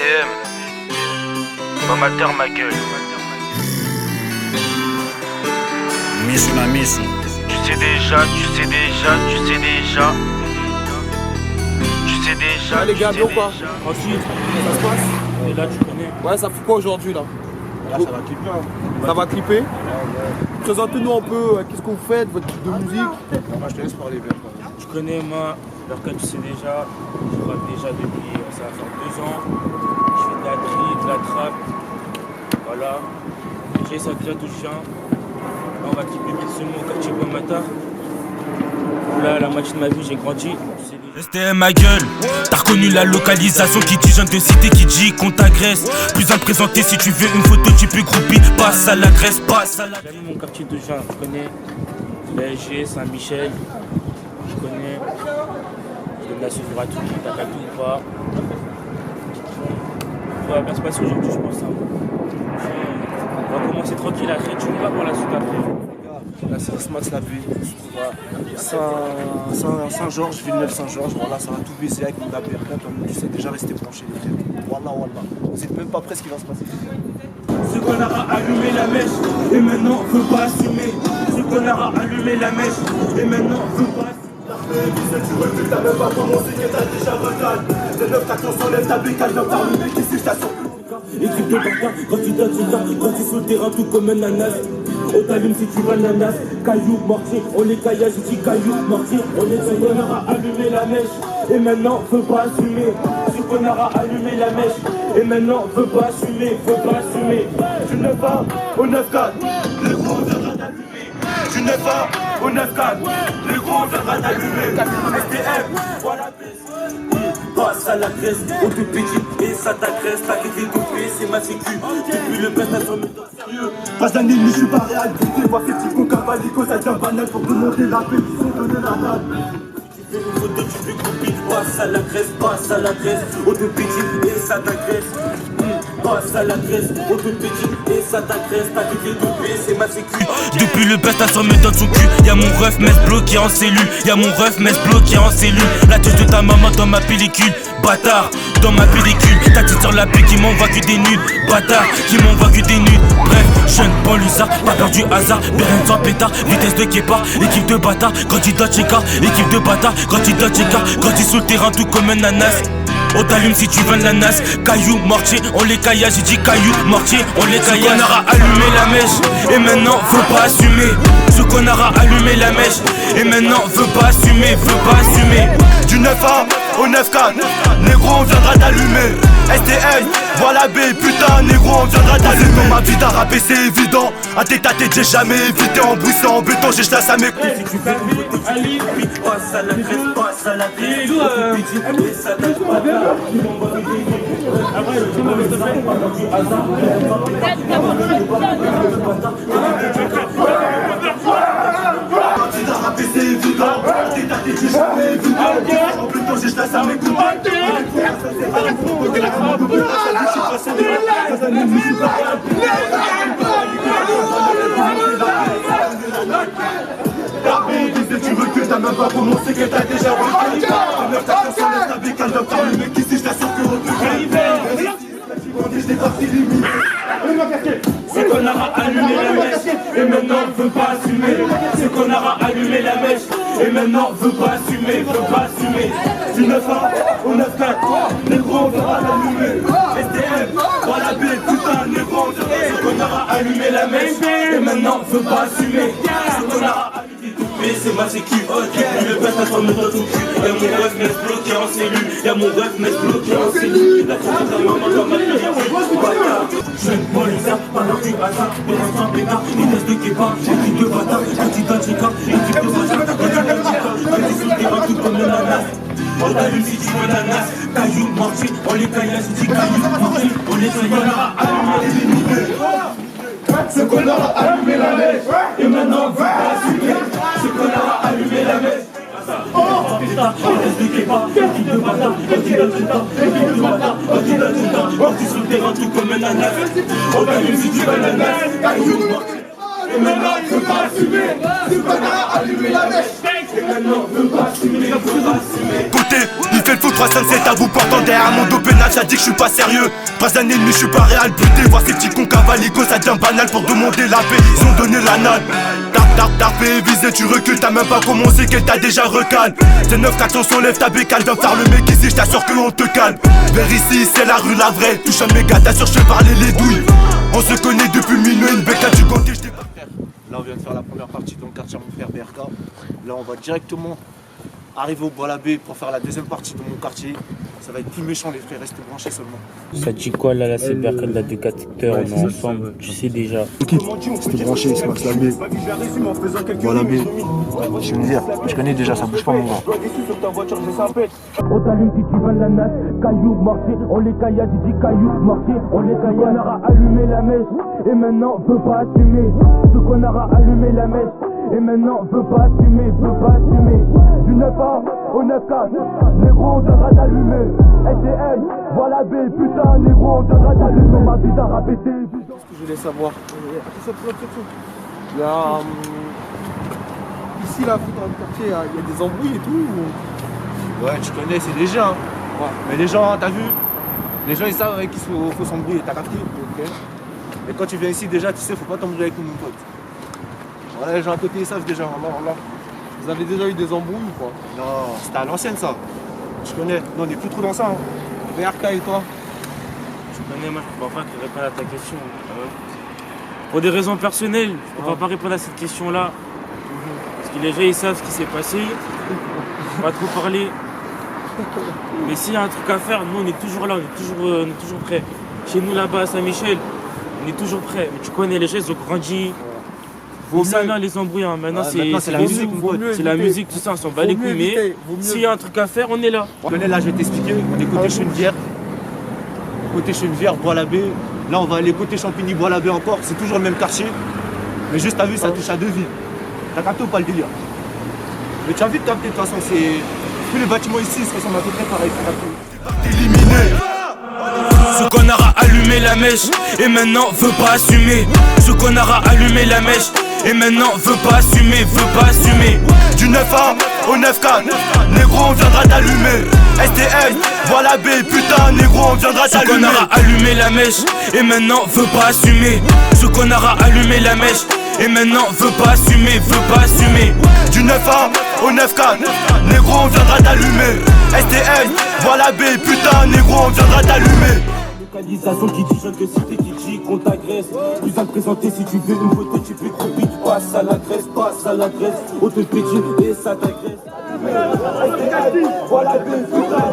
STM, Mamater ma gueule. Mission la mission. Tu sais déjà. Ah les gars, bien ou pas? Ensuite, Ça se passe? et là tu connais. Ouais, ça fait quoi aujourd'hui là? Là ça va clipper. Hein. Ça va clipper? Présentez-nous un peu, qu'est-ce que vous faites, votre type de musique? Moi je te laisse parler bien. Tu connais moi, alors que tu sais déjà, je rappe déjà depuis, ça va faire 2 ans. Je fais de la drill, de la trap. Voilà. J'ai ça vient tout chien. Là on va clipper bien ce mot au quartier Bomata. Là la moitié de ma vie j'ai grandi. STM ma gueule, t'as reconnu la localisation qui dit jeune de cité qui dit qu'on t'agresse. Plus à me présenter si tu veux une photo tu peux grouper. Passe à l'adresse, passe à l'adresse. J'aime mon quartier de Jean, je connais PSG, Saint-Michel, je connais. Je donne la souffre à tout le monde, t'as capté ou pas. Ça va bien se passer aujourd'hui je pense. On va commencer tranquille après, tu vas par la suite après. Là c'est Smax la pluie, Saint-Georges, Villeneuve-Saint-Georges, voilà ça va tout baisser avec mon APR, comme tu sais déjà rester branché les frères. Wallah, on sait même pas près ce qui va se passer. Ce connard a allumé la mèche et maintenant veut pas assumer. Ce connard a allumé la mèche et maintenant veut pas assumer. Tu recrues, t'as même pas commencé que t'as déjà retard. T'es neuf, ta clan s'enlève ta bécane, dans par le mec ici, je t'assure. Équipe de bâtard, quand tu donnes du temps, quand tu sur le terrain tout comme un nanas. On t'allume si tu veux nanas, cailloux, mortier, on les caillages, je dis cailloux, mortier, on les ce connard a allumé la mèche et maintenant veut pas assumer. Ce connard a allumé la mèche et maintenant veut pas assumer, Du 9A au 9-4, les gros on viendra t'allumer. Du 9A au 9-4, les gros on viendra t'allumer. STM, voilà passe à l'adresse, au tout petit et ça t'agresse, t'as quitté coupé, c'est ma sécu. Depuis le best à son méthode sérieux. pas d'année, mais je suis pas réel. Tu vois ces petits coca balico, ça devient banal pour demander la paix, ils sont donné la balle. Tu fais une photo, tu fais copie, passe à l'adresse, au tout petit et ça t'agresse. Passe à l'adresse, au tout petit et ça t'agresse, t'as quitté coupé, c'est ma sécu. Depuis le best à son méthode son cul, y'a mon ref mess bloqué en cellule, La tête de ta maman dans ma pellicule, bâtard, dans ma pellicule. Ta petite sur la pluie qui m'envoie que des nudes, bâtard, qui m'envoie que des nudes. Bref, jeune banlieusard, pas peur du hasard, Beren sans pétard, vitesse de Kepa, équipe de bâtard, candidat Tcheka, équipe de bâtard, candidat Tcheka, grandis sous le terrain tout comme un nanas. On t'allume si tu veux de la nasse, caillou, mortier, on les caillages, j'ai dit caillou, mortier, on les caillages. Ce connard a allumé la mèche et maintenant veut pas assumer. Ce connard a allumé la mèche et maintenant veut pas assumer. Du 9A au 9-4, négro on viendra t'allumer. STM, voilà B, putain négro on viendra t'allumer. Dans ma vie d'un rapper c'est évident, à tes tâtes j'ai jamais évité. En broussé en béton j'ai chassé à mes coups. Si tu fais une photo, tu fais copie, passe à l'adresse, au tout petit et ça t'agresse. Après, je me mets ça, pas du hasard. Quand tu rapper c'est évident, tes tâtes j'ai jamais évité. En béton j'ai chassé à mes coups. Tu recules, t'as même pas commencé que t'as déjà reculé. T'es neuf, ta clan s'enlève ta bécane, dans par le mec ici, je t'assure que je dépasse tes limites. Ce connard a allumé la mèche et maintenant veut pas assumer. Ce connard a allumé la mèche et maintenant veut pas assumer. Du 9A au 9-4, négro on viendra l'allumer. STM, voilà B, putain négro on viendra. Ce connard a allumé la mèche et maintenant veut pas assumer. Ce connard a allumé tout fait, c'est ma sécu. Depuis le best à son méthode son cul. Y'a mon ref mess bloqué en cellule. La tête de ta maman dans ma pellicule, bâtard. Jeune banlieusard, pas peur du hasard, Beren sans pétard, vitesse de Kepa, équipe de bâtard, candidat Tcheka, équipe de bâtard, grandis sous le terrain tout comme un nanas. On t'allume si tu veux nanas, caillou, mortier, on les caillages, je dis caillou, mortier, on les caillages. Ce connard a allumé la mèche et maintenant veut pas assumer. Ce connard a allumé la mèche. Pétard, vitesse de Kepa, équipe de bâtard, candidat Tcheka, grandis sous le terrain tout comme un nanas. On t'allume si tu veux nanas, caillou, mortier. Et maintenant il veut pas assumer. Ce connard a allumé la mèche et maintenant veut pas assumer. côté. Il fait le faux 357 à vous portant derrière mon dos pénal. Ça dit que je suis pas sérieux. 3 années et demie, je suis pas réel buté. Voir ces petits cons cavalico, ça devient banal pour demander la paix. Ils ont donné la nalle. T'as fait viser, tu recules, t'as même pas commencé qu'elle t'a déjà recalé. C'est 9-400, lève ta bécale, viens faire le mec ici, je t'assure que on te calme. Vers ici, c'est la rue la vraie, touche un méga, t'assure je fais parler les douilles. On se connaît depuis minuit, une bécane du compté, je t'ai pas. Là, on vient de faire la première partie dans le quartier mon frère BRK. Là, on va directement arriver au Bois la Baie pour faire la deuxième partie de mon quartier. Ça va être plus méchant, les frères, restez branchés seulement. Ça dit quoi là, c'est Berka de la 2 secteurs, on est ensemble, tu sais déjà. Restez branchés, il se passe la baie. Bois la Baie. Je vais me dire, je connais déjà, ça bouge pas mon gars. On t'allume si tu veux de la nasse, cailloux, mortier, on les caillasse, j'ai dit cailloux, mortier, on les caillasse. On aura allumé la mèche, et maintenant veut pas assumer. Ce qu'on aura allumé la mèche, et maintenant veut pas assumer, veut pas assumer. Du 9A au 9K, négro on viendra d'allumer. STL, Bois la Baie, putain, négro on viendra d'allumer. Ma vie d'art abaissé. Ce que je voulais savoir, il y a ici là, dans le quartier, il y a des embrouilles et tout ou... Ouais, tu connais, c'est des gens. Ouais. Mais les gens, t'as vu, les gens ils savent avec qui faut s'embrouiller, t'as capté. Okay. Et quand tu viens ici, déjà, tu sais, faut pas t'embrouiller avec mon pote. Voilà, les gens à côté ils savent déjà. Voilà. Vous avez déjà eu des embrouilles ou quoi? Non, c'était à l'ancienne ça. Tu connais, non, on est plus trop dans ça. Hein. BRK et toi? Tu connais, moi je peux pas répondre à ta question. Pour des raisons personnelles, je peux pas répondre à cette question-là. Parce que les gens ils savent ce qui s'est passé. Pas trop parler. Mais s'il y a un truc à faire, nous on est toujours là, on est toujours prêts. Chez nous là-bas à Saint-Michel, on est toujours prêts. Mais tu connais, les gens ils ont grandi. Maintenant les embrouilles, hein. Maintenant c'est la musique, c'est la musique, tout ça, on s'en bat les couilles. Mais s'il y a un truc à faire, on est là. Tu connais, là je vais t'expliquer, on est côté Chenevière. Côté Chenevière, Bois la Baie. Là on va aller côté Champigny, Bois la Baie encore. C'est toujours le même quartier. Mais juste t'as vu, ça touche à 2 villes. T'as capté ou pas le délire? Mais tu as vite capté de toute façon, c'est. Tous les bâtiments ici ils se ressemblent à peu près pareil. Éliminé. Ce qu'on aura allumé la mèche, et maintenant veut pas assumer. Ce qu'on aura allumé la mèche, et maintenant veut pas assumer, veut pas assumer. Du 9A au 9K, négro on viendra d'allumer. STL, Bois la Baie, putain, négro on viendra Ce qu'on d'allumer. aura allumé la mèche, et maintenant veut pas assumer. Ce qu'on aura allumé la mèche, et maintenant veut pas assumer, veut pas assumer. Du 9A au 9K, négro on viendra d'allumer. STL, Bois la Baie, putain, négro on viendra d'allumer. Localisation qui dit jeune que cité qui dit qu'on t'agresse. Plus à te présenter si tu veux une photo, tu peux copier. Passe à l'adresse, on te pétine et ça t'agresse. Voilà des putains,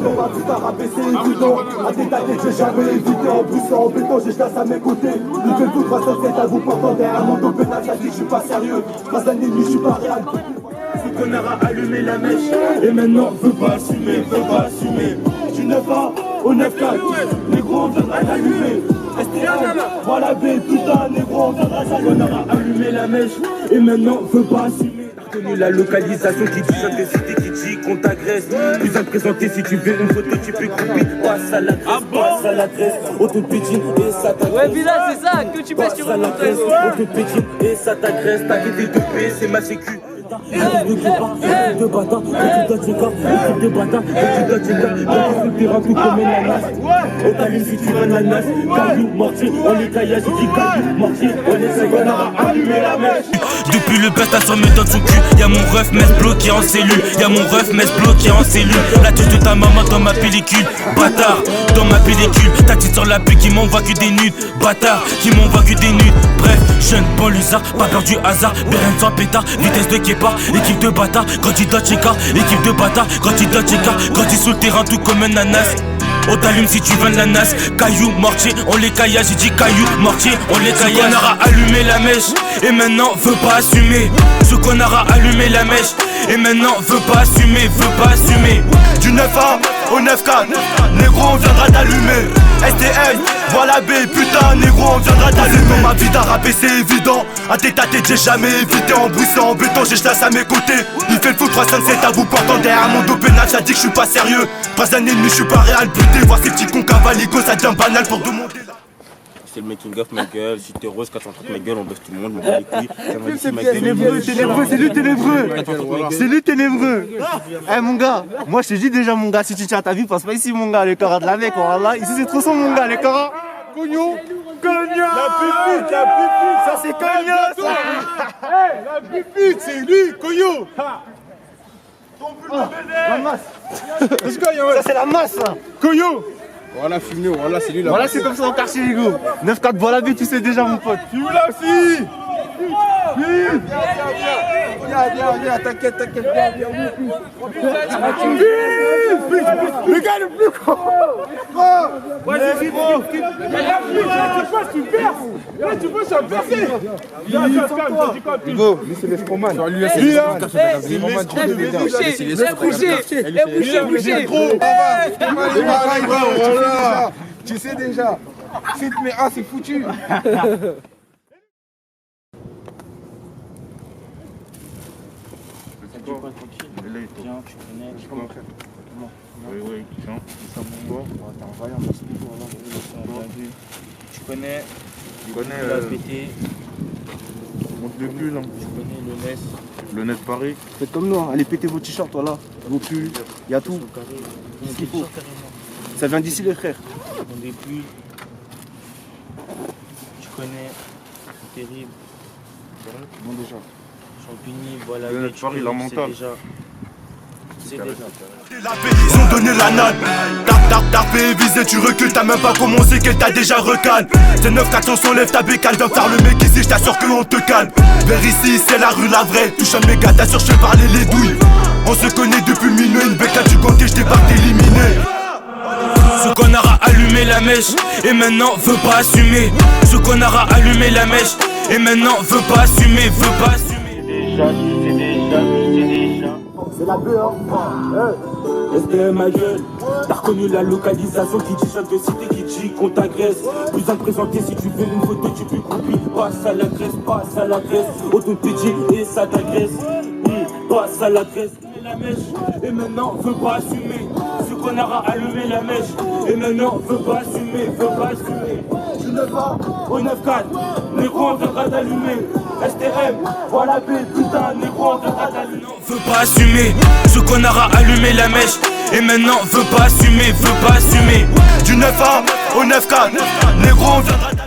on va tout rabaisser évident. À détailler, j'ai jamais évité. En plus, en béton, j'ai chasse à mes côtés. Il fait tout 307 à vous portant derrière mon dos pénal. Ça dit que je suis pas sérieux. 3 années et demie, je suis pas réel. Ce qu'on aura allumé la mèche, et maintenant veut pas assumer, veut pas assumer. Du 9A au 9K, négro on viendra d'allumer. STL, Bois la Baie, putain, négro on viendra d'allumer. On aura allumé la mèche, et maintenant veut pas assumer. T'as reconnu la localisation qui dit jeune de cité qui dit qu'on t'agresse. Plus à te présenter si tu veux une photo, tu peux couper. Passe à l'adresse, on te pétine et ça t'agresse. Ouais, Bilal, c'est ça, que tu passes sur une montagne. On te pétine et ça t'agresse. T'as quitté de paix, c'est ma sécu. Équipe de bâtards, équipe de bâtards, sur le terrain tout comme une ananas. On t'allume si tu veux de la nasse, caillou, mortier, on les caillasse, j'ai dit caillou, mortier, on essaie qu'on a allumé la mèche. Depuis le best à son méthode son cul, y'a mon ref mess bloqué en cellule, y'a mon ref mess bloqué en cellule. La tête de ta maman dans ma pellicule, bâtard, dans ma pellicule. Ta petite sur la pute qui m'envoie que des nudes, bâtard, qui m'envoie que des nudes. Bref, jeune banlieusard, pas peur du hasard, Beren sans pétard, vitesse de Kepa, équipe de bâtard, quand il doit checker, équipe de bâtard, quand il doit checker, quand il sur le terrain tout comme un ananas. On t'allume si tu veux de la nasse, caillou, mortier, on les caillasse, j'ai dit caillou, mortier, on les caillasse. Ce qu'on aura allumé la mèche, et maintenant veut pas assumer. Ce qu'on aura allumé la mèche, et maintenant veut pas assumer, veut pas assumer. Du 9A au 9K, négro on viendra d'allumer. STL, Bois la Baie, putain, négro on viendra d'allumer. Dans ma vie d'araber c'est évident. À tes têtes j'ai jamais évité. En bruissant en béton, j'ai chasse à mes côtés. Il fait le faux 307 à vous portant derrière mon dos pénal. Ça dit que je suis pas sérieux. 3 années et demie, je suis pas réel buté. Voir ces petits cons cavalico, ça devient banal pour demander. c'est le making of ma gueule. Si t'es rose, 430 ma gueule, on baisse tout le monde, on bat les couilles. Ténébreux, c'est lui ténébreux. C'est lui ténébreux. Eh mon gars, moi je te dis déjà mon gars, si tu tiens à ta vie, passe pas ici mon gars, les caras de la mec, voilà. Ici c'est trop son mon gars, les caras. Cognon, cognon. La pupite, ça c'est cognon ça. La pupite, c'est lui, Koyo. La masse. Ça c'est la masse ça. Koyo. Voilà, filmé, voilà, c'est lui là. Voilà, c'est comme ça au quartier, les gars. 9-4 bois la baie, tu sais déjà, mon pote. Filme-la aussi. Viens, t'inquiète, viens. Le gars le plus con. Vas-y, gros. Tu perds. Tu peux s'en percer. Hugo, lui c'est l'escroman. Lui c'est l'escroman. Boucher. Voilà. Tu sais déjà. Si tu mets A, c'est foutu. Tu connais la PT. Monte le cul, là. Tu connais le NES. Le net Paris. Faites comme nous, hein. Allez péter vos t-shirts, voilà. Vos pulls, il y a tout. Ce qu'il faut. Ça vient d'ici, les frères. On des pulls. Tu connais. C'est terrible. Bon, déjà. Champigny, voilà. Le net Paris, la mentale. C'est déjà. Ils ont donné la natte. T'as fait viser, tu recules, t'as même pas commencé qu'elle t'a déjà recalé. C'est 9-4, on s'enlève ta bécale, viens faire le mec ici, j't'assure qu'on te calme. Vers ici, c'est la rue la vraie, touche un méga, t'assure, je vais parler les douilles. On se connaît depuis minuit, une bécane du ganté, j't'ai pas éliminé. Ce connard a allumé la mèche et maintenant veut pas assumer. Ce connard a allumé la mèche et maintenant veut pas assumer, C'est la bœuf, hein. STM ma gueule, t'as reconnu la localisation qui dit chaque de cité qui dit qu'on t'agresse. Plus à me présenter si tu veux une photo tu peux couper. Passe à l'adresse, auto petit et ça t'agresse. Passe à l'adresse, la mèche et maintenant veut pas assumer. Ce connard a allumé la mèche et maintenant veut pas assumer. Du 9A au 9-4, négro on viendra d'allumer. STM, voilà B, putain, négro on viendra d'allumer. Veut pas assumer, ce connard a allumé la mèche et maintenant veut pas assumer. Du 9A au 9-4, négro on viendra d'allumer.